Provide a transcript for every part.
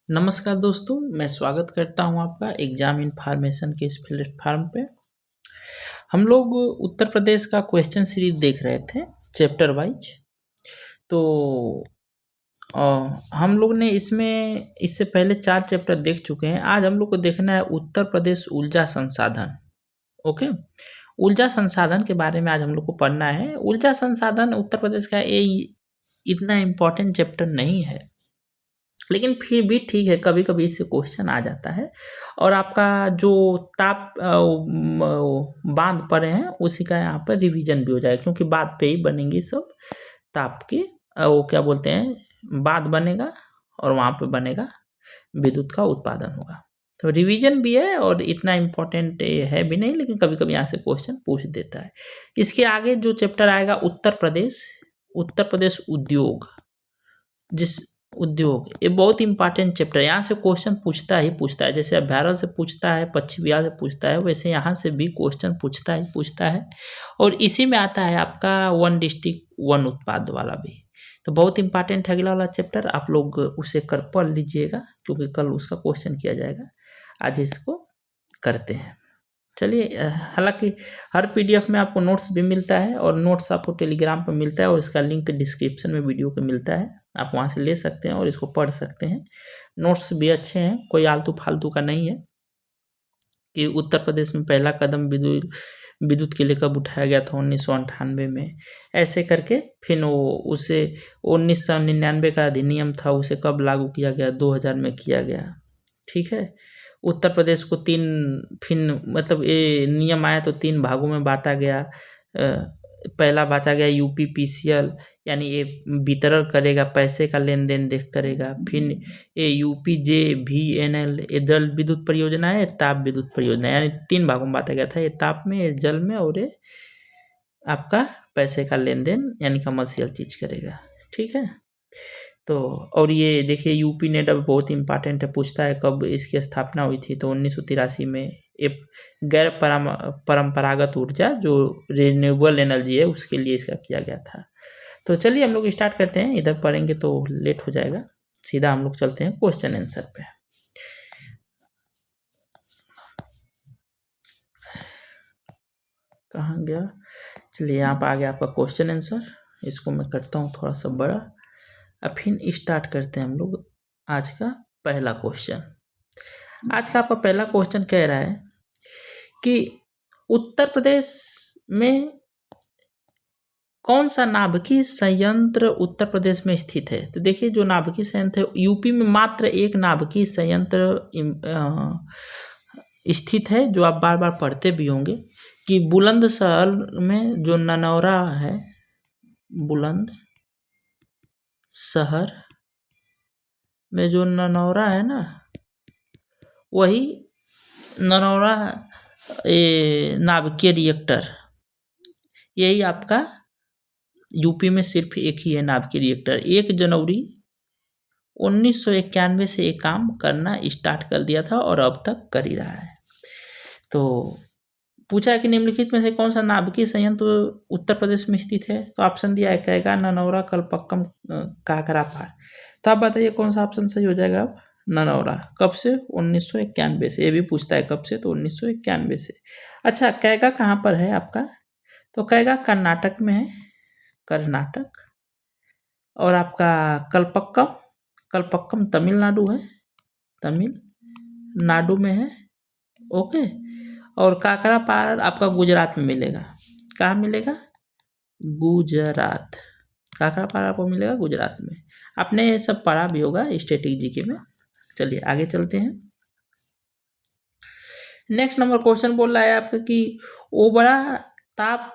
नमस्कार दोस्तों, मैं स्वागत करता हूं आपका एग्ज़ाम इन्फॉर्मेशन के इस प्लेटफ़ॉर्म पे। हम लोग उत्तर प्रदेश का क्वेश्चन सीरीज़ देख रहे थे चैप्टर वाइज़। तो अ, हम लोग ने इसमें इससे पहले 4 चैप्टर देख चुके हैं। आज हम लोग को देखना है उत्तर प्रदेश ऊर्जा संसाधन। ओके? ऊर्जा संसाधन के बारे में आज हम लोग को पढ़ना है। ऊर्जा संसाधन उत्तर प्रदेश का इतना इम्पोर्टेंट चैप्टर नहीं है। लेकिन फिर भी ठीक है, कभी-कभी इससे क्वेश्चन आ जाता है और आपका जो बाँध पड़े हैं उसी का यहाँ पर रिवीजन भी हो जाएगा, क्योंकि बात पे ही बनेंगी सब ताप की। वो क्या बोलते हैं, बाँध बनेगा और वहाँ पे बनेगा विद्युत का उत्पादन होगा। तो रिवीजन भी है और इतना इम्पोर्टेंट है भी नहीं, लेकिन कभी-कभी यहाँ से क्वेश्चन पूछ देता है। इसके आगे जो चैप्टर आएगा उत्तर प्रदेश उद्योग, जिस उद्योग, ये बहुत इंपॉर्टेंट चैप्टर है। यहाँ से क्वेश्चन पूछता ही पूछता है। जैसे अब भारत से पूछता है, पश्चिम बिहार से पूछता है, वैसे यहाँ से भी क्वेश्चन पूछता ही पूछता है। और इसी में आता है आपका वन डिस्ट्रिक्ट वन उत्पाद वाला भी। तो बहुत इंपॉर्टेंट है अगला वाला चैप्टर। आप लोग उसे कर पढ़ लीजिएगा, क्योंकि कल उसका क्वेश्चन किया जाएगा। आज इसको करते हैं। चलिए, हालांकि हर पीडीएफ में आपको नोट्स भी मिलता है और नोट्स आपको टेलीग्राम पर मिलता है और इसका लिंक डिस्क्रिप्शन में वीडियो के मिलता है। आप वहाँ से ले सकते हैं और इसको पढ़ सकते हैं। नोट्स भी अच्छे हैं, कोई आलतू फालतू का नहीं है। कि उत्तर प्रदेश में पहला कदम विद्युत के लिए कब उठाया गया था, 1998 में। ऐसे करके फिर वो उसे 1999 का अधिनियम था, उसे कब लागू किया गया, 2000 में किया गया। ठीक है। उत्तर प्रदेश को मतलब ये नियम आया तो 3 भागों में बाँटा गया। पहला बाँटा गया यूपीपीसीएल, यानी ये वितरण करेगा, पैसे का लेन-देन देख करेगा। फिर ये यूपीजेवीएनएल, ये जल विद्युत परियोजना है, ताप विद्युत परियोजना है, यानी 3 भागों में बाँटा गया था। ये ताप में, ये जल में और ये आपका पैसे का लेन-देन यानी कमर्शियल चीज़ करेगा। ठीक है। तो और ये देखिए, यूपी नेट अब बहुत इंपॉर्टेंट है, पूछता है कब इसकी स्थापना हुई थी, तो 1983 में। एक गैर परंपरागत ऊर्जा जो रिन्यूएबल एनर्जी है उसके लिए इसका किया गया था। तो चलिए हम लोग स्टार्ट करते हैं। इधर पढ़ेंगे तो लेट हो जाएगा, सीधा हम लोग चलते हैं क्वेश्चन आंसर पे। कहाँ गया? चलिए, यहाँ पर आ गया आपका क्वेश्चन आंसर। इसको मैं करता हूँ थोड़ा सा बड़ा। अब फिर स्टार्ट करते हैं हम लोग आज का पहला क्वेश्चन। आज का आपका पहला क्वेश्चन कह रहा है कि उत्तर प्रदेश में कौन सा नाभिकीय संयंत्र उत्तर प्रदेश में स्थित है। तो देखिए, जो नाभिकीय संयंत्र है, यूपी में मात्र एक नाभिकीय संयंत्र स्थित है, जो आप बार बार पढ़ते भी होंगे कि बुलंदशहर में जो ननौरा है, बुलंदशहर में जो ननौरा है ना, वही ननौरा नाभिकीय रिएक्टर, यही आपका यूपी में सिर्फ एक ही है नाभिकीय रिएक्टर। 1 जनवरी 1991 से ये काम करना स्टार्ट कर दिया था और अब तक कर ही रहा है। तो पूछा है कि निम्नलिखित में से कौन सा नाभिकीय संयंत्र उत्तर प्रदेश में स्थित है। तो ऑप्शन दिया है कैगा, ननौरा, कलपक्कम, काकरापार। तो आप बताइए कौन सा ऑप्शन सही हो जाएगा। अब ननौरा कब से? 1991 से। ये भी पूछता है कब से, तो 1991 से। अच्छा, कैगा कहाँ पर है आपका? तो कैगा कर्नाटक में है, कर्नाटक। और आपका कलपक्कम तमिलनाडु है, तमिलनाडु में है। ओके। और काकरापार आपका गुजरात में मिलेगा। कहाँ मिलेगा? गुजरात। काकरापार आपको मिलेगा गुजरात में। आपने ये सब पढ़ा भी होगा स्टैटिक जीके में। चलिए आगे चलते हैं। नेक्स्ट नंबर क्वेश्चन बोल रहा है आपका कि ओबरा ताप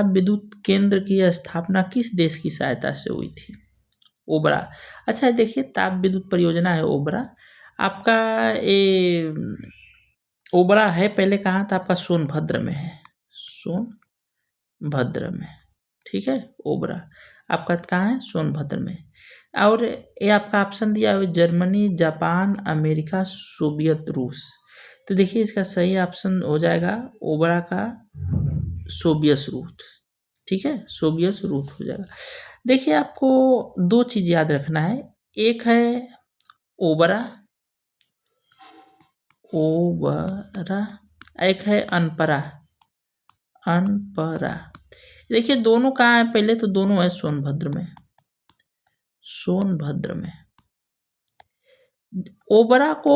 विद्युत केंद्र की स्थापना किस देश की सहायता से हुई थी? ओबरा, अच्छा देखिए, ताप विद्युत परियोजना है ओबरा आपका। ये ओबरा है पहले कहाँ था आपका? सोनभद्र में है, सोनभद्र में। ठीक है। ओबरा आपका कहाँ है? सोनभद्र में। और ये आपका ऑप्शन दिया है जर्मनी, जापान, अमेरिका, सोवियत रूस। तो देखिए, इसका सही ऑप्शन हो जाएगा ओबरा का सोवियत रूस। ठीक है, सोवियत रूस हो जाएगा। देखिए, आपको 2 चीज़ याद रखना है। एक है ओबरा, ओबरा, एक है अनपरा, अनपरा। देखिए दोनों कहाँ है, पहले तो दोनों है सोनभद्र में, सोनभद्र में। ओबरा को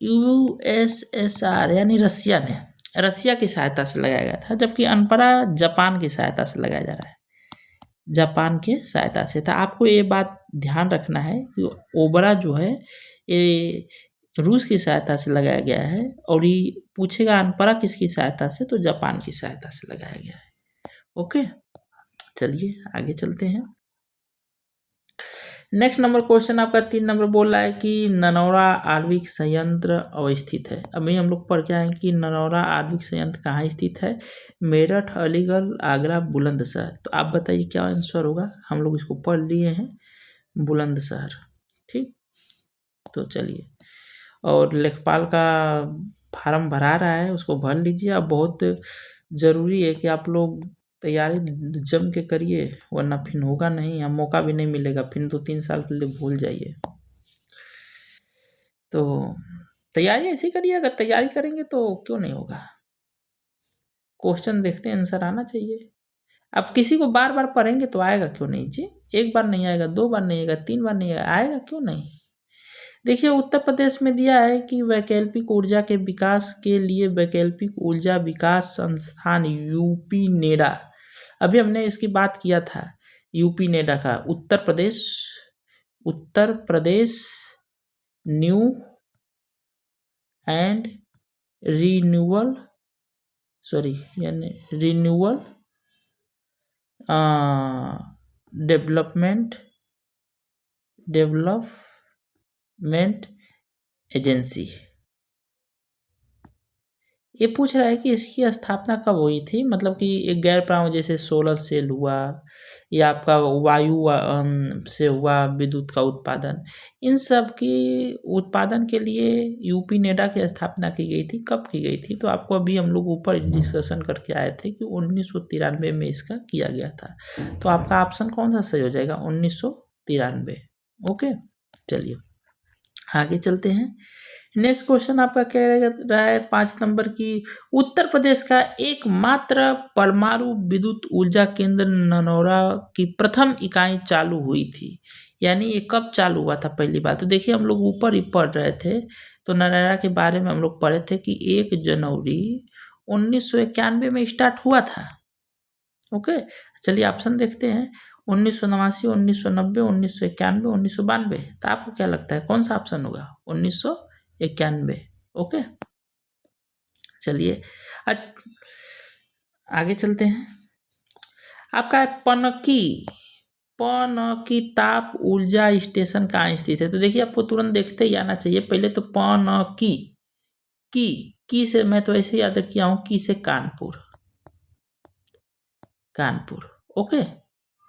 यूएसएसआर यानी रसिया की सहायता से लगाया गया था, जबकि अनपरा जापान की सहायता से लगाया जा रहा है, जापान की सहायता से था। आपको ये बात ध्यान रखना है कि ओबरा जो है ये रूस की सहायता से लगाया गया है, और ये पूछेगा अनपरा किसकी सहायता से, तो जापान की सहायता से लगाया गया है। ओके, चलिए आगे चलते हैं। नेक्स्ट नंबर क्वेश्चन आपका 3 नंबर बोल रहा है कि ननौरा आणविक संयंत्र अवस्थित है। अभी हम लोग पढ़ के आए कि ननौरा आणविक संयंत्र कहाँ स्थित है, मेरठ, अलीगढ़, आगरा, बुलंदशहर। तो आप बताइए क्या आंसर होगा, हम लोग इसको पढ़ लिए हैं, बुलंदशहर। ठीक, तो चलिए, और लेखपाल का फार्म भरा रहा है, उसको भर लीजिए। अब बहुत ज़रूरी है कि आप लोग तैयारी जम के करिए, वरना फिर होगा नहीं, अब मौका भी नहीं मिलेगा, फिर 2-3 साल के लिए भूल जाइए। तो तैयारी ऐसी करिए, अगर तैयारी करेंगे तो क्यों नहीं होगा। क्वेश्चन देखते हैं, आंसर आना चाहिए। अब किसी को बार बार पढ़ेंगे तो आएगा क्यों नहीं जी, एक बार नहीं आएगा, 2 बार नहीं आएगा, 3 बार नहीं आएगा क्यों नहीं। देखिए उत्तर प्रदेश में दिया है कि वैकल्पिक ऊर्जा के विकास के लिए वैकल्पिक ऊर्जा विकास संस्थान यूपी नेडा, अभी हमने इसकी बात किया था, यूपी नेडा का, Uttar Pradesh new and renewal यानी रिन्यूअल डेवलपमेंट एजेंसी। ये पूछ रहा है कि इसकी स्थापना कब हुई थी, मतलब कि एक गैर परमाणु जैसे सोलर सेल हुआ, या आपका वायु से हुआ विद्युत का उत्पादन, इन सब की उत्पादन के लिए यूपी नेडा की स्थापना की गई थी। कब की गई थी, तो आपको अभी हम लोग ऊपर डिस्कशन करके आए थे कि 1993 में इसका किया गया था। तो आपका ऑप्शन कौन सा सही हो जाएगा, 1993। ओके, चलिए आगे चलते हैं। नेक्स्ट क्वेश्चन आपका कह रहा है 5 नंबर की, उत्तर प्रदेश का एकमात्र परमाणु विद्युत ऊर्जा केंद्र ननौरा की प्रथम इकाई चालू हुई थी, यानी ये कब चालू हुआ था पहली बार। तो देखिए हम लोग ऊपर ही पढ़ रहे थे, तो ननौरा के बारे में हम लोग पढ़े थे कि 1 जनवरी 1991 में स्टार्ट हुआ था। ओके, चलिए ऑप्शन देखते हैं, 1989, 1990, 1991, 1992। तो आपको क्या लगता है कौन सा ऑप्शन होगा, 1991। ओके, चलिए आगे चलते हैं। आपका है पनकी ताप ऊर्जा स्टेशन कहाँ स्थित है। तो देखिए आपको तुरंत देखते ही आना चाहिए, पहले तो पनकी की से मैं तो ऐसे याद किया हूँ, की से कानपुर, ओके,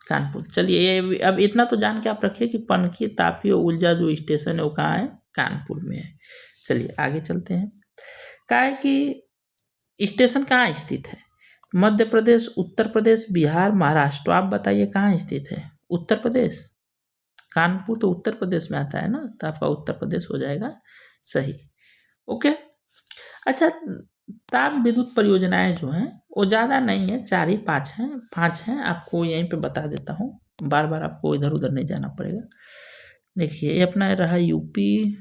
कानपुर। चलिए ये अब इतना तो जान के आप रखिए कि पनकी तापीय ऊर्जा जो स्टेशन है वो कहाँ है, कानपुर में है। चलिए आगे चलते हैं। क्या है कि स्टेशन कहाँ स्थित है, मध्य प्रदेश, उत्तर प्रदेश, बिहार, महाराष्ट्र। तो आप बताइए कहाँ स्थित है, उत्तर प्रदेश, कानपुर तो उत्तर प्रदेश में आता है ना, तो आपका उत्तर प्रदेश हो जाएगा सही। ओके, अच्छा, ताप विद्युत परियोजनाएं जो हैं वो ज़्यादा नहीं है, 4 ही 5 हैं, आपको यहीं पे बता देता हूँ, बार बार आपको इधर उधर नहीं जाना पड़ेगा। देखिए ये अपना रहा यूपी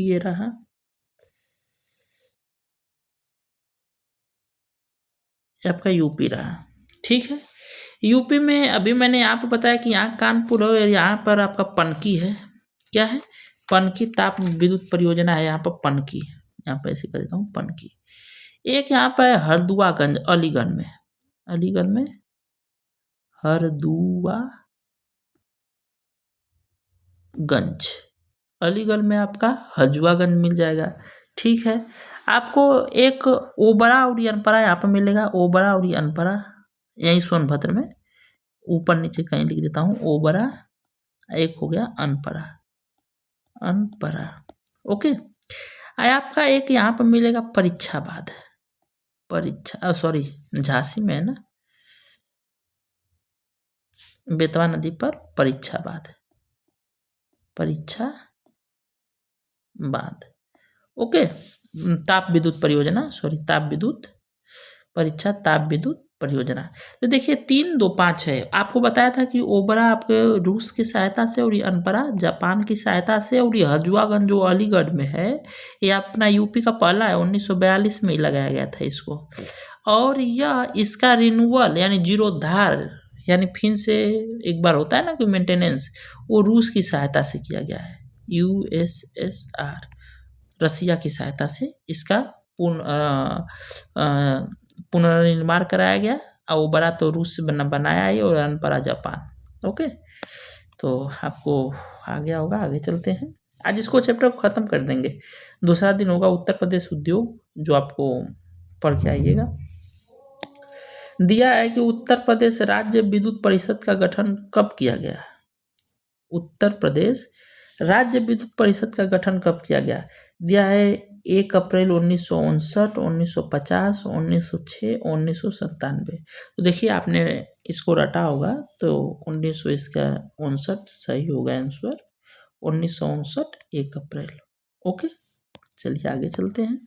ये रहा, आपका यूपी रहा, ठीक है। यूपी में अभी मैंने आपको बताया कि यहाँ कानपुर है और यहाँ पर आपका पनकी है, क्या है, पनकी ताप विद्युत परियोजना है, यहाँ पर पनकी, यहाँ पर ऐसे कर देता हूँ पनकी। एक यहाँ पर हरदुआगंज, अलीगढ़ में हरदुआगंज, अलीगढ़ में आपका हजुआगंज मिल जाएगा, ठीक है। आपको एक ओबरा और अनपरा यहाँ पर मिलेगा, ओबरा और अनपरा, यही सोनभद्र में, ऊपर नीचे कहीं लिख देता हूँ, ओबरा, एक हो गया अनपरा, ओके। आपका एक यहाँ पर मिलेगा परीक्षाबाद, सॉरी झांसी में है ना, बेतवा नदी पर परीक्षाबाद, परीक्षा बाद। ओके, ताप विद्युत परियोजना, ताप विद्युत परीक्षा, ताप विद्युत परियोजना। तो देखिए 3, 2, 5 है। आपको बताया था कि ओबरा आपके रूस की सहायता से और ये अनपरा जापान की सहायता से और ये हजुआगंज जो अलीगढ़ में है ये अपना यूपी का पहला है, 1942 में ही लगाया गया था इसको। और यह इसका रिन्यूअल यानी जीर्णोद्धार यानी फिर से एक बार होता है ना कि मेंटेनेंस, वो रूस की सहायता से किया गया है। यूएसएसआर रसिया की सहायता से इसका पुनर्निर्माण कराया गया। और वो बड़ा तो रूस से बनाया ही और अनपरा जापान। ओके, तो आपको आ गया होगा। आगे चलते हैं, आज इसको चैप्टर को ख़त्म कर देंगे। दूसरा दिन होगा उत्तर प्रदेश उद्योग, जो आपको पढ़ के आइएगा। दिया है कि उत्तर प्रदेश राज्य विद्युत परिषद का गठन कब किया गया। उत्तर प्रदेश राज्य विद्युत परिषद का गठन कब किया गया। दिया है 1 अप्रैल 1959, 1950, 1906, 1997। तो देखिए आपने इसको रटा होगा तो 1900 इसका 59 सही होगा आंसर, 1959 1 अप्रैल। ओके, चलिए आगे चलते हैं।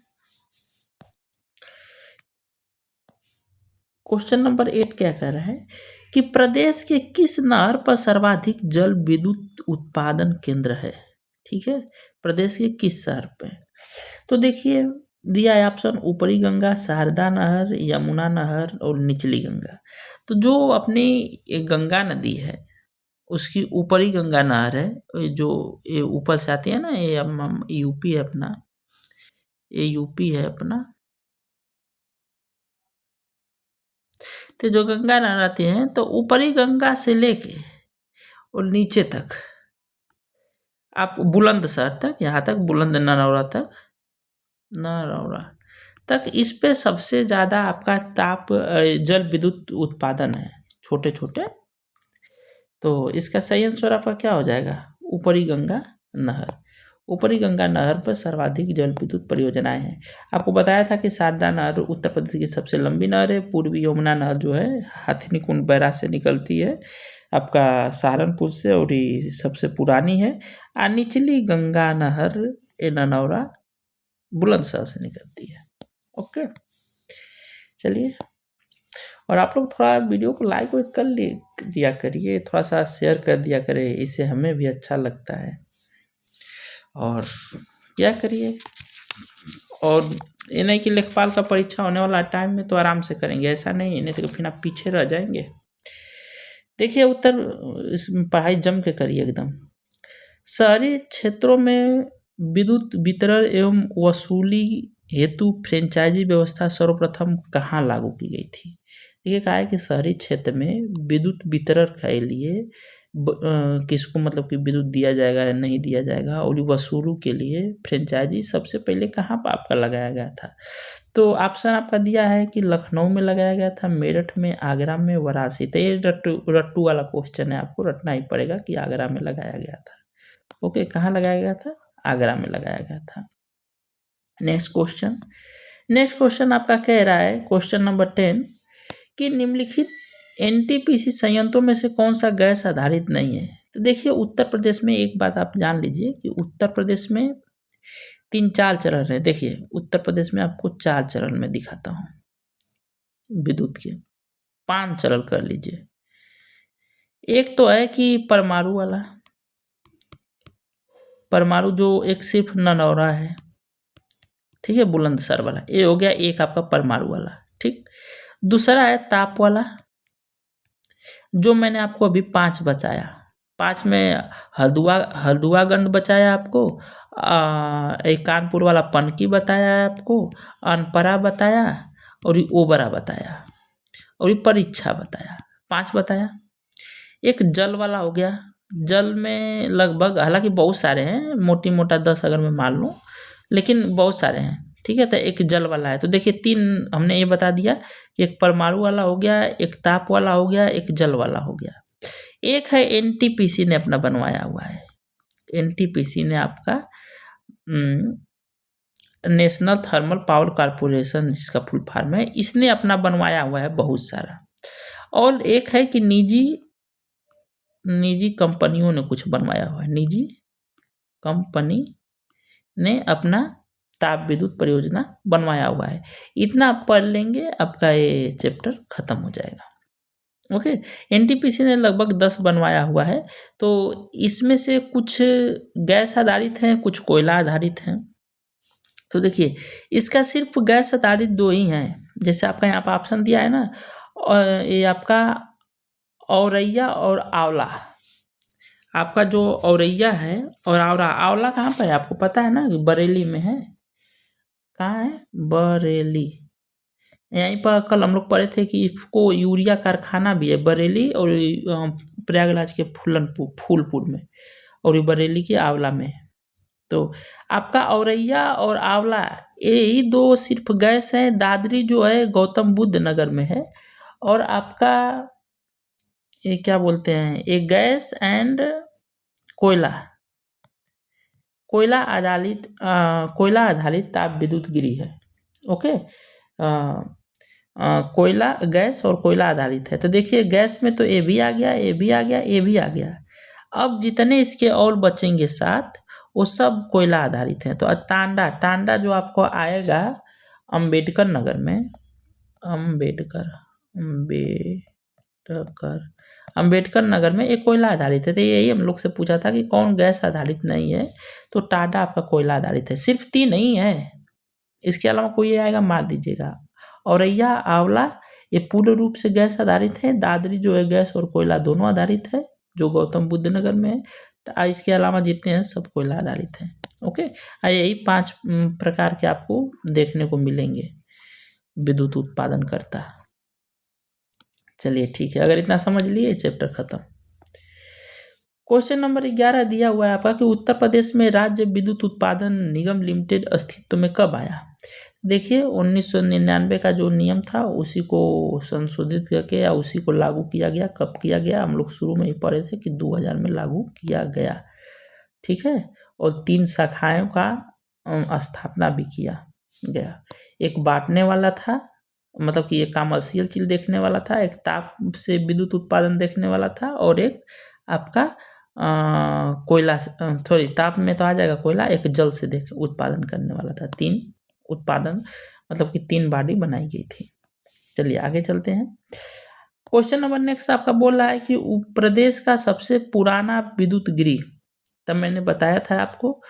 क्वेश्चन नंबर 8 क्या कह रहा है कि प्रदेश के किस नहर पर सर्वाधिक जल विद्युत उत्पादन केंद्र है। ठीक है, प्रदेश के किस शहर पे। तो देखिए दिया है ऑप्शन ऊपरी गंगा, शारदा नहर, यमुना नहर और निचली गंगा। तो जो अपनी गंगा नदी है उसकी ऊपरी गंगा नहर है, जो ये ऊपर से आती है ना, ये यूपी है अपना, ये यूपी है अपना। तो जो गंगा नहर आती है तो ऊपरी गंगा से लेके और नीचे तक आप बुलंदशहर तक, यहाँ तक बुलंद नरौरा तक इस पे सबसे ज़्यादा आपका ताप जल विद्युत उत्पादन है, छोटे छोटे। तो इसका सही आंसर आपका क्या हो जाएगा, ऊपरी गंगा नहर। ऊपरी गंगा नहर पर सर्वाधिक जल विद्युत परियोजनाएं हैं। आपको बताया था कि शारदा नहर उत्तर प्रदेश की सबसे लंबी नहर है। पूर्वी यमुना नहर जो है हाथीकुंड बैराज से निकलती है आपका सहारनपुर से, और ये सबसे पुरानी है। और निचली गंगा नहर ननौरा बुलंदशहर से निकलती है। ओके, चलिए, और आप लोग थोड़ा वीडियो को लाइक कर दिया करिए, थोड़ा सा शेयर कर दिया करें, इससे हमें भी अच्छा लगता है। और क्या करिए, और ये नहीं कि लेखपाल का परीक्षा होने वाला टाइम में तो आराम से करेंगे, ऐसा नहीं तो फिर आप पीछे रह जाएंगे। देखिए उत्तर इस पढ़ाई जम के करिए एकदम। शहरी क्षेत्रों में विद्युत वितरण एवं वसूली हेतु फ्रेंचाइजी व्यवस्था सर्वप्रथम कहाँ लागू की गई थी। देखिए कहा है कि शहरी क्षेत्र में विद्युत वितरण के लिए किसको मतलब कि विद्युत दिया जाएगा या नहीं दिया जाएगा, और वसूलों के लिए फ्रेंचाइजी सबसे पहले कहाँ पर आपका लगाया गया था। तो ऑप्शन आपका दिया है कि लखनऊ में लगाया गया था, मेरठ में, आगरा में, वाराणसी। तो ये रट्टू वाला क्वेश्चन है, आपको रटना ही पड़ेगा कि आगरा में लगाया गया था। ओके, कहाँ लगाया गया था, आगरा में लगाया गया था। नेक्स्ट क्वेश्चन आपका कह रहा है क्वेश्चन नंबर 10 कि निम्नलिखित एनटीपीसी संयंत्रों में से कौन सा गैस आधारित नहीं है। तो देखिए उत्तर प्रदेश में एक बात आप जान लीजिए कि उत्तर प्रदेश में 3-4 चरण है। देखिए उत्तर प्रदेश में आपको 4 चरण में दिखाता हूँ विद्युत के, 5 चरण कर लीजिए। एक तो है कि परमाणु वाला, परमाणु जो एक सिर्फ ननौरा है, ठीक है, बुलंदशहर वाला, ये हो गया एक आपका परमाणु वाला। ठीक, दूसरा है ताप वाला, जो मैंने आपको अभी 5 बताया। 5 में हल्दुआगंज बचाया आपको, एक कानपुर वाला पनकी बताया आपको, अनपरा बताया, और ये ओबरा बताया, और ये परीक्षा बताया। 5 बताया। एक जल वाला हो गया, जल में लगभग, हालांकि बहुत सारे हैं, मोटी मोटा 10 अगर मैं मान लूँ, लेकिन बहुत सारे हैं। ठीक है, तो एक जल वाला है। तो देखिए 3 हमने ये बता दिया, एक परमाणु वाला हो गया, एक ताप वाला हो गया, एक जल वाला हो गया। एक है एनटीपीसी ने अपना बनवाया हुआ है, एनटीपीसी ने आपका नेशनल थर्मल पावर कॉर्पोरेशन जिसका फुल फॉर्म है, इसने अपना बनवाया हुआ है बहुत सारा। और एक है कि निजी कंपनियों ने कुछ बनवाया हुआ है, निजी कंपनी ने अपना ताप विद्युत परियोजना बनवाया हुआ है। इतना आप पढ़ लेंगे, आपका ये चैप्टर खत्म हो जाएगा। ओके, एनटीपीसी ने लगभग 10 बनवाया हुआ है। तो इसमें से कुछ गैस आधारित हैं, कुछ कोयला आधारित हैं। तो देखिए, इसका सिर्फ गैस आधारित 2 ही हैं। जैसे आपका यहाँ पर ऑप्शन दिया है ना, और ये आपका औरैया और आंवला। आपका जो औरैया है और आंवला कहाँ पर है आपको पता है ना, बरेली में है। कहाँ है? बरेली। यहीं पर कल हम लोग पढ़े थे कि इसको यूरिया कारखाना भी है बरेली और प्रयागराज के फूलपुर में, और ये बरेली के आंवला में है। तो आपका औरैया और आंवला यही 2 सिर्फ गैस है। दादरी जो है गौतम बुद्ध नगर में है। और आपका ये क्या बोलते हैं, ये गैस एंड कोयला आधारित ताप विद्युत गिरी है। ओके, कोयला, गैस और कोयला आधारित है। तो देखिए, गैस में तो ये भी आ गया, ये भी आ गया, ये भी आ गया। अब जितने इसके और बचेंगे 7, वो सब कोयला आधारित हैं। तो टांडा जो आपको आएगा अंबेडकर नगर में, अंबेडकर नगर में एक कोयला आधारित है। तो यही हम लोग से पूछा था कि कौन गैस आधारित नहीं है, तो टाटा आपका कोयला आधारित है। सिर्फ 3 नहीं है, इसके अलावा कोई आएगा मार दीजिएगा। औरैया, आंवला ये पूर्ण रूप से गैस आधारित है। दादरी जो है गैस और कोयला दोनों आधारित है, जो गौतम बुद्ध नगर में है। इसके अलावा जितने हैं सब कोयला आधारित हैं। ओके, यही 5 प्रकार के आपको देखने को मिलेंगे विद्युत उत्पादन करता। चलिए ठीक है, अगर इतना समझ लिए चैप्टर खत्म। क्वेश्चन नंबर 11 दिया हुआ है आपका कि उत्तर प्रदेश में राज्य विद्युत उत्पादन निगम लिमिटेड अस्तित्व में कब आया। देखिए, 1999 का जो नियम था उसी को संशोधित करके या उसी को लागू किया गया। कब किया गया, हम लोग शुरू में ही पढ़े थे कि 2000 में लागू किया गया। ठीक है, और 3 शाखाओं का स्थापना भी किया गया। एक बांटने वाला था, मतलब कि एक कमर्शियल चीज देखने वाला था, एक ताप से विद्युत उत्पादन देखने वाला था, और एक आपका कोयला, सॉरी ताप में तो आ जाएगा कोयला, एक जल से उत्पादन करने वाला था। 3 उत्पादन, मतलब कि 3 बॉडी बनाई गई थी। चलिए आगे चलते हैं। क्वेश्चन नंबर नेक्स्ट आपका बोल रहा है कि प्रदेश का सबसे पुराना विद्युत गृह। तब मैंने बताया था आपको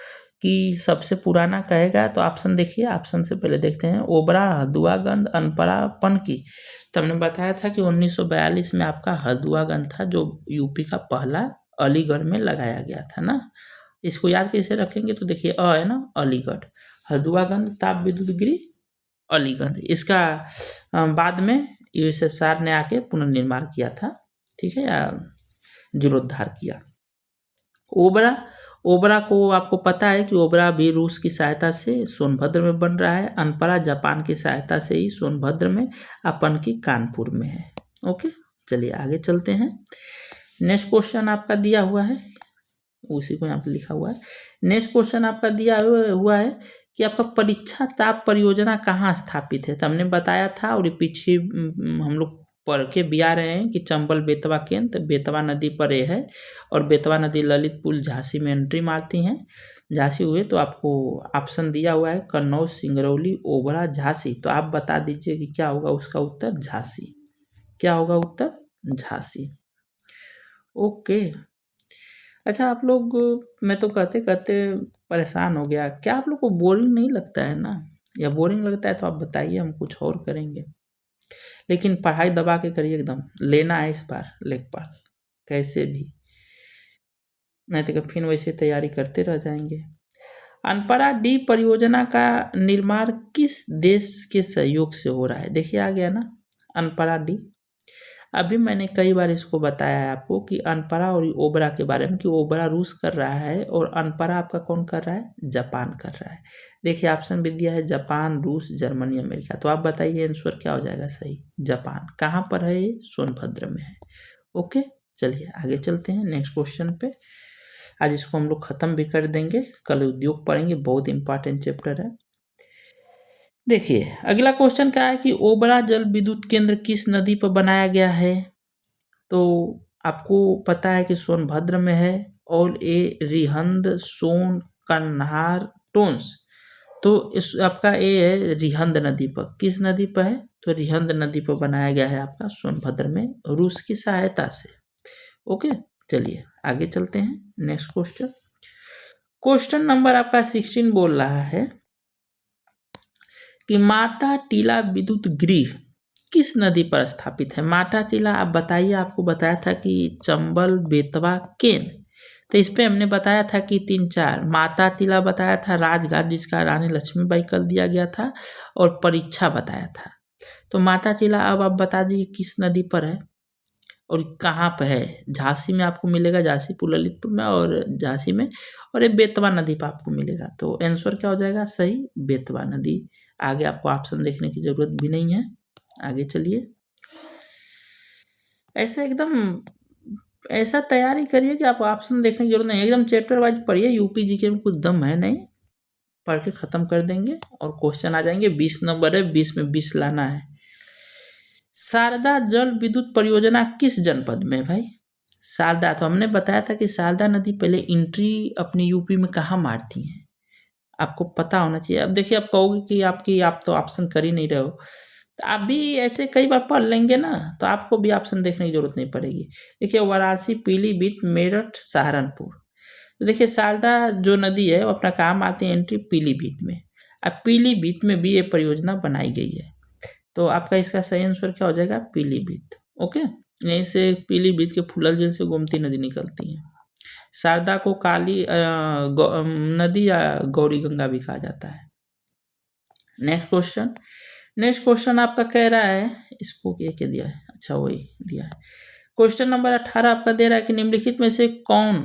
कि सबसे पुराना कहेगा तो ऑप्शन देखिए। ऑप्शन से पहले देखते हैं ओबरा, हदुआगंज, अनपरा, पनकी। तो हमने बताया था कि 1942 में आपका हदुआगंज था, जो यूपी का पहला अलीगढ़ में लगाया गया था ना। इसको याद कैसे रखेंगे, तो देखिए है ना अलीगढ़, हदुआगंज ताप विद्युत गृह अलीगंज। इसका बाद में यूएसएसआर ने आके पुनर्निर्माण किया था, ठीक है, या जीर्णोद्धार किया। ओबरा को आपको पता है कि ओबरा भी रूस की सहायता से सोनभद्र में बन रहा है। अनपरा जापान की सहायता से ही सोनभद्र में, अपन की कानपुर में है। ओके, चलिए आगे चलते हैं। नेक्स्ट क्वेश्चन आपका दिया हुआ है, उसी को यहाँ पे लिखा हुआ है। नेक्स्ट क्वेश्चन आपका दिया हुआ है कि आपका परीक्षा ताप परियोजना कहाँ स्थापित है। तो हमने बताया था, और पीछे हम लोग पढ़ के भी आ रहे हैं कि चंबल बेतवा केंद्र बेतवा नदी पर ये है, और बेतवा नदी ललितपुर झांसी में एंट्री मारती हैं। झांसी हुए तो आपको ऑप्शन दिया हुआ है कन्नौज, सिंगरौली, ओबरा, झांसी। तो आप बता दीजिए कि क्या होगा उसका उत्तर, झांसी। क्या होगा उत्तर, झांसी। ओके, अच्छा आप लोग, मैं तो कहते कहते परेशान हो गया। क्या आप लोग को बोरिंग नहीं लगता है ना, या बोरिंग लगता है तो आप बताइए, हम कुछ और करेंगे। लेकिन पढ़ाई दबा के करिए, एकदम लेना है इस बार लेखपाल कैसे भी, नहीं तो फिर वैसे तैयारी करते रह जाएंगे। अनपरा डी परियोजना का निर्माण किस देश के सहयोग से हो रहा है। देखिए आ गया ना अनपरा डी। अभी मैंने कई बार इसको बताया है आपको कि अनपरा और ओबरा के बारे में, कि ओबरा रूस कर रहा है और अनपरा आपका कौन कर रहा है, जापान कर रहा है। देखिए ऑप्शन भी दिया है जापान, रूस, जर्मनी, अमेरिका। तो आप बताइए आंसर क्या हो जाएगा सही, जापान। कहाँ पर है ये, सोनभद्र में है। ओके, चलिए आगे चलते हैं नेक्स्ट क्वेश्चन पे। आज इसको हम लोग खत्म भी कर देंगे, कल उद्योग पढ़ेंगे, बहुत इंपॉर्टेंट चैप्टर है। देखिए अगला क्वेश्चन क्या है कि ओबरा जल विद्युत केंद्र किस नदी पर बनाया गया है। तो आपको पता है कि सोनभद्र में है, और ए रिहंद सोन कन्हार टोन्स। तो इस आपका ए है रिहंद नदी पर। किस नदी पर है? तो रिहंद नदी पर बनाया गया है आपका सोनभद्र में रूस की सहायता से। ओके, चलिए आगे चलते हैं। नेक्स्ट क्वेश्चन, क्वेश्चन नंबर आपका 16 बोल रहा है कि माता टीला विद्युत गृह किस नदी पर स्थापित है? माता टीला आप बताइए, आपको बताया था कि चंबल, बेतवा, केन। तो इस पे हमने बताया था कि 3-4 माता टीला बताया था, राजघाट जिसका रानी लक्ष्मीबाई कर दिया गया था, और परीक्षा बताया था। तो माता टीला अब आप बता दीजिए किस नदी पर है और कहाँ पर है? झांसी में आपको मिलेगा, झांसी ललितपुर में और झांसी में, और ये बेतवा नदी पर आपको मिलेगा। तो आंसर क्या हो जाएगा सही? बेतवा नदी। आगे आपको ऑप्शन देखने की जरूरत भी नहीं है। आगे चलिए, ऐसा एकदम ऐसा तैयारी करिए कि आपको ऑप्शन देखने की जरूरत नहीं, एकदम चैप्टर वाइज पढ़िए। यूपी जीके में कुछ दम है नहीं, पढ़ के खत्म कर देंगे और क्वेश्चन आ जाएंगे। 20 नंबर है, 20 में 20 लाना है। शारदा जल विद्युत परियोजना किस जनपद में है भाई? शारदा, तो हमने बताया था कि शारदा नदी पहले एंट्री अपनी यूपी में कहाँ मारती है, आपको पता होना चाहिए। अब देखिए, आप कहोगे कि आप तो ऑप्शन कर ही नहीं रहे हो, तो आप भी ऐसे कई बार पढ़ लेंगे ना, तो आपको भी ऑप्शन देखने की जरूरत नहीं पड़ेगी। देखिए, वाराणसी, पीलीभीत, मेरठ, सहारनपुर। तो देखिए, शारदा जो नदी है वो अपना काम आती है एंट्री पीलीभीत में। अब पीलीभीत में भी ये परियोजना बनाई गई है। तो आपका इसका सही आंसर क्या हो जाएगा? पीलीभीत। ओके, यहीं से पीलीभीत के फूलल झील से गोमती नदी निकलती है। शारदा को काली नदी या गौरी गंगा भी कहा जाता है। नेक्स्ट क्वेश्चन आपका कह रहा है, इसको क्या दिया है? अच्छा, वही दिया है। क्वेश्चन नंबर 18 आपका दे रहा है कि निम्नलिखित में से कौन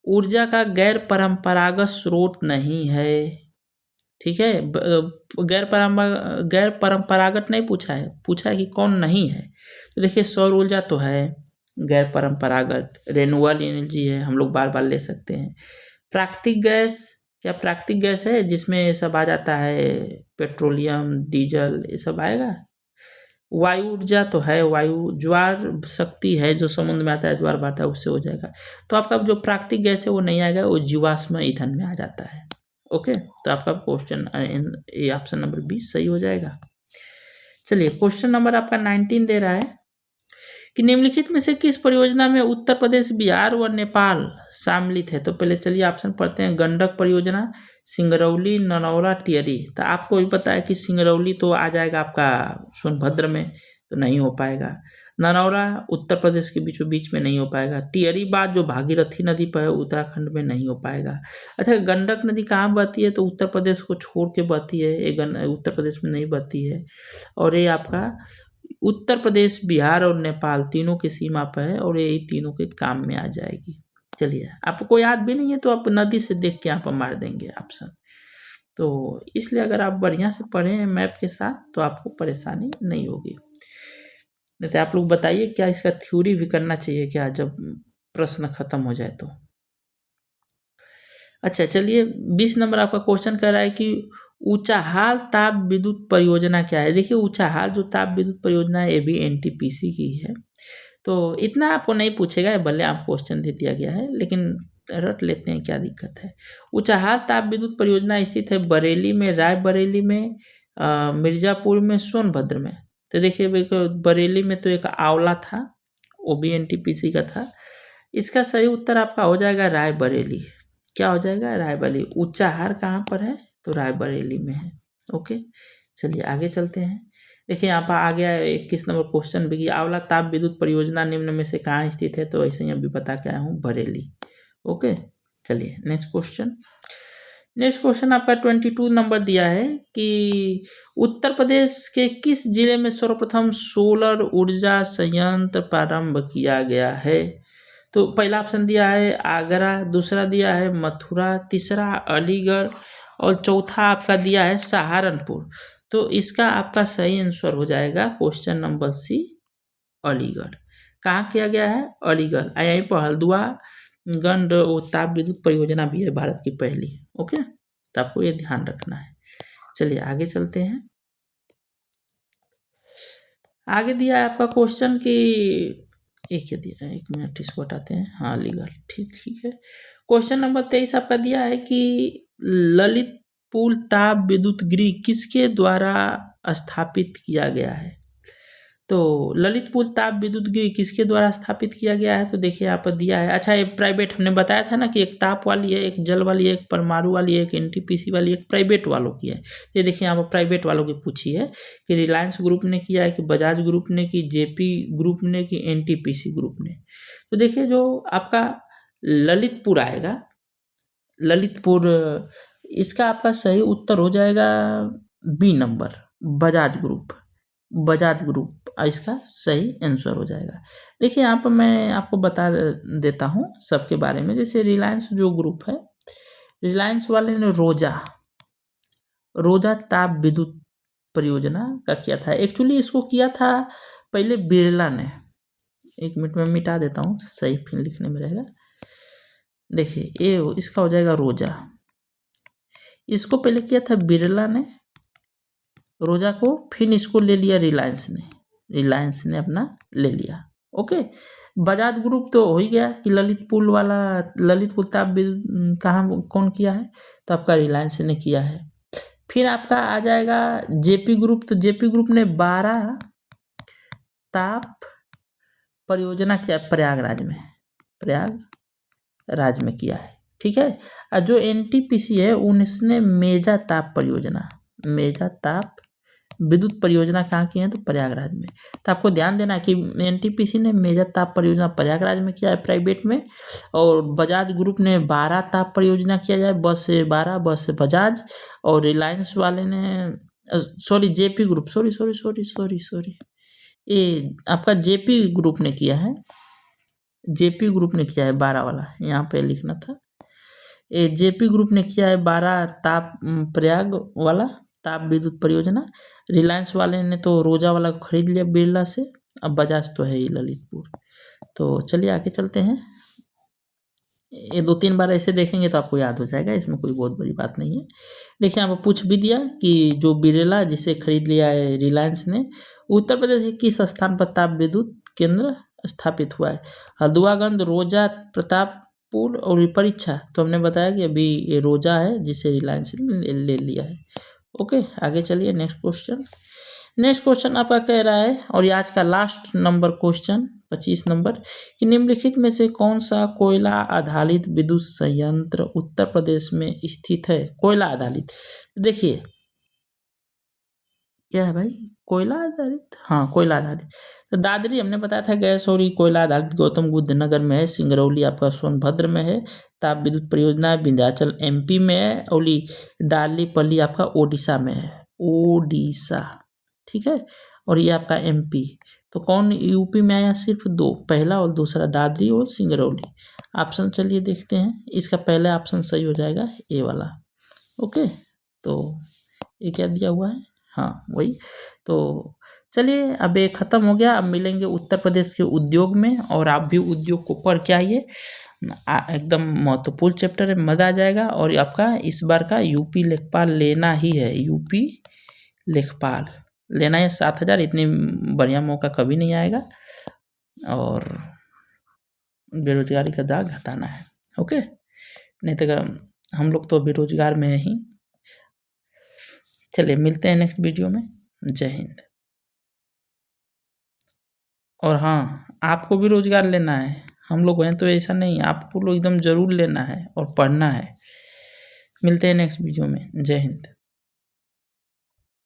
ऊर्जा का गैर परंपरागत स्रोत नहीं है? ठीक है, गैर परंपरागत नहीं पूछा है, पूछा है कि कौन नहीं है। तो देखिए, सौर ऊर्जा तो है गैर परंपरागत, रेन्यूएबल एनर्जी है, हम लोग बार बार ले सकते हैं। प्राकृतिक गैस, क्या प्राकृतिक गैस है जिसमें ये सब आ जाता है, पेट्रोलियम, डीजल, ये सब आएगा। वायु ऊर्जा तो है, वायु ज्वार शक्ति है, जो समुद्र में आता है, ज्वार बहता है, उससे हो जाएगा। तो आपका जो प्राकृतिक गैस है वो नहीं आएगा, वो जीवाश्म ईंधन में आ जाता है। ओके, तो आपका क्वेश्चन ये ऑप्शन नंबर 20 सही हो जाएगा। चलिए, क्वेश्चन नंबर आपका 19 दे रहा है कि निम्नलिखित में से किस परियोजना में उत्तर प्रदेश, बिहार व नेपाल सम्मिलित है? तो पहले चलिए ऑप्शन पढ़ते हैं। गंडक परियोजना, सिंगरौली, ननौरा, टिहरी। तो आपको भी पता है कि सिंगरौली तो आ जाएगा आपका सोनभद्र में, तो नहीं हो पाएगा। ननौरा उत्तर प्रदेश के बीचों बीच में नहीं हो पाएगा। टिहरी बात जो भागीरथी नदी पर है, उत्तराखंड में नहीं हो पाएगा। अच्छा, गंडक नदी कहाँ बहती है? तो उत्तर प्रदेश को छोड़ के बहती है, ये उत्तर प्रदेश में नहीं बहती है। और ये आपका उत्तर प्रदेश, बिहार और नेपाल तीनों की सीमा पर है, और यही तीनों के काम में आ जाएगी। चलिए, आपको याद भी नहीं है तो आप नदी से देख के यहाँ पर मार देंगे ऑप्शन। तो इसलिए अगर आप बढ़िया से पढ़ें मैप के साथ तो आपको परेशानी नहीं होगी। नहीं तो आप लोग बताइए, क्या इसका थ्योरी भी करना चाहिए क्या जब प्रश्न खत्म हो जाए तो? अच्छा, चलिए, 20 नंबर आपका क्वेश्चन कर रहा है कि ऊंचाहाल ताप विद्युत परियोजना क्या है? देखिए, ऊंचाहाल जो ताप विद्युत परियोजना है, ये भी एनटीपीसी की है। तो इतना आपको नहीं पूछेगा, भले आप क्वेश्चन दे दिया गया है, लेकिन रट लेते हैं, क्या दिक्कत है। ऊंचाहाल ताप विद्युत परियोजना स्थित है बरेली में, रायबरेली में, मिर्जापुर में, सोनभद्र में। तो देखिए, बरेली में तो एक आंवला था, वो भी एनटीपीसी का था। इसका सही उत्तर आपका हो जाएगा रायबरेली। क्या हो जाएगा? रायबरेली। ऊंचाहार कहाँ पर है? तो रायबरेली में है। ओके, चलिए आगे चलते हैं। देखिए, यहाँ पर आ गया 21 नंबर क्वेश्चन भी कि आंवला ताप विद्युत परियोजना निम्न में से कहाँ स्थित है? तो ऐसे ही अभी बता के आया हूँ, बरेली। ओके, चलिए नेक्स्ट क्वेश्चन आपका 22 नंबर दिया है कि उत्तर प्रदेश के किस जिले में सर्वप्रथम सोलर ऊर्जा संयंत्र प्रारंभ किया गया है? तो पहला ऑप्शन दिया है आगरा, दूसरा दिया है मथुरा, तीसरा अलीगढ़, और चौथा आपका दिया है सहारनपुर। तो इसका आपका सही आंसर हो जाएगा क्वेश्चन नंबर सी, अलीगढ़। कहाँ किया गया है? अलीगढ़। यहीं पर हल्द्वा गंड ताप विद्युत परियोजना भी है, भारत की पहली। ओके, तो आपको ये ध्यान रखना है। चलिए आगे चलते हैं। आगे दिया है आपका क्वेश्चन कि एक ही दिया है, 1 मिनट इसको हटाते हैं। हाँ लीगल, ठीक है। क्वेश्चन नंबर 23 आपका दिया है कि ललित पुल ताप विद्युत गृह किसके द्वारा स्थापित किया गया है। तो ललित पुल ताप विद्युत गृह किसके द्वारा स्थापित किया गया है, तो देखिए यहाँ पर दिया है। अच्छा ये प्राइवेट, हमने बताया था ना कि एक ताप वाली है, एक जल वाली है, एक परमाणु वाली है, एक एनटीपीसी वाली है, एक प्राइवेट वालों की है। ये देखिए यहाँ पर प्राइवेट वालों की पूछी है कि रिलायंस ग्रुप ने किया है, कि बजाज ग्रुप ने, कि जेपी ग्रुप ने, कि एनटीपीसी ग्रुप ने। तो देखिए जो आपका ललितपुर आएगा, ललितपुर, इसका आपका सही उत्तर हो जाएगा B number, Bajaj group. Bajaj group इसका सही आंसर हो जाएगा। देखिए यहाँ पर मैं आपको बता देता हूँ सबके बारे में। जैसे रिलायंस जो ग्रुप है, रिलायंस वाले ने रोजा ताप विद्युत परियोजना का किया था। एक्चुअली इसको किया था पहले बिरला ने। 1 मिनट में मिटा देता हूँ, सही फिर लिखने में रहेगा। देखिए ये इसका हो जाएगा रोजा। इसको पहले किया था बिरला ने, रोजा को, फिर इसको ले लिया रिलायंस ने अपना ले लिया। ओके, बजाज ग्रुप तो हो ही गया कि ललितपुर ताप कहाँ कौन किया है, तो आपका रिलायंस ने किया है। फिर आपका आ जाएगा जेपी ग्रुप। तो जेपी ग्रुप ने 12 ताप परियोजना किया प्रयागराज में किया है। ठीक है। और जो एनटीपीसी है उसने मेजा ताप विद्युत परियोजना कहाँ की है, तो प्रयागराज में। तो आपको ध्यान देना है कि एनटीपीसी ने मेजा ताप परियोजना प्रयागराज में किया है प्राइवेट में, और बजाज ग्रुप ने 12 ताप परियोजना किया जाए, बस से 12, बस से बजाज। और रिलायंस वाले ने जेपी ग्रुप, सॉरी, ये आपका जेपी ग्रुप ने किया है, 12 वाला, यहाँ पे लिखना था। ये जेपी ग्रुप ने किया है 12 ताप प्रयाग वाला ताप विद्युत परियोजना। रिलायंस वाले ने तो रोजा वाला को खरीद लिया बिरला से। अब बजाज तो है ही ललितपुर। तो चलिए आगे चलते हैं। ये 2-3 बार ऐसे देखेंगे तो आपको याद हो जाएगा, इसमें कोई बहुत बड़ी बात नहीं है। देखिए यहाँ पर पूछ भी दिया कि जो बिरला जिसे खरीद लिया है रिलायंस ने, उत्तर प्रदेश के किस स्थान पर ताप विद्युत केंद्र स्थापित हुआ है। हल्द्वागंज, रोजा, प्रतापपुर और परीक्षा। तो हमने बताया कि अभी ये रोजा है जिसे रिलायंस ने ले लिया है। ओके, आगे चलिए नेक्स्ट क्वेश्चन आपका कह रहा है, और ये आज का लास्ट नंबर क्वेश्चन 25 नंबर, कि निम्नलिखित में से कौन सा कोयला आधारित विद्युत संयंत्र उत्तर प्रदेश में स्थित है। कोयला आधारित, देखिए क्या है भाई, कोयला आधारित, हाँ कोयला आधारित। तो दादरी हमने बताया था गैस और कोयला आधारित गौतम बुद्ध नगर में है। सिंगरौली आपका सोनभद्र में है। ताप विद्युत परियोजना विंध्याचल एमपी में है। और डालीपल्ली आपका ओडिशा में है, ओडिशा। ठीक है, और ये आपका एमपी। तो कौन यूपी में आया, सिर्फ 2, पहला और दूसरा, दादरी और सिंगरौली। ऑप्शन चलिए देखते हैं, इसका पहला ऑप्शन सही हो जाएगा, ए वाला। ओके, तो ये क्या दिया हुआ है, हाँ वही। तो चलिए अब ये ख़त्म हो गया। अब मिलेंगे उत्तर प्रदेश के उद्योग में, और आप भी उद्योग को पढ़ के आइए, एकदम महत्वपूर्ण चैप्टर है, मज़ा आ जाएगा। और आपका इस बार का यूपी लेखपाल लेना ही है, यूपी लेखपाल लेना है। 7,000, इतनी बढ़िया मौका कभी नहीं आएगा, और बेरोजगारी का दाग हटाना है। ओके, नहीं तो हम लोग तो बेरोजगार में ही। चलिए मिलते हैं नेक्स्ट वीडियो में। जय हिंद। और हाँ, आपको भी रोजगार लेना है, हम लोग हैं तो ऐसा नहीं, आपको लोग एकदम ज़रूर लेना है और पढ़ना है। मिलते हैं नेक्स्ट वीडियो में। जय हिंद।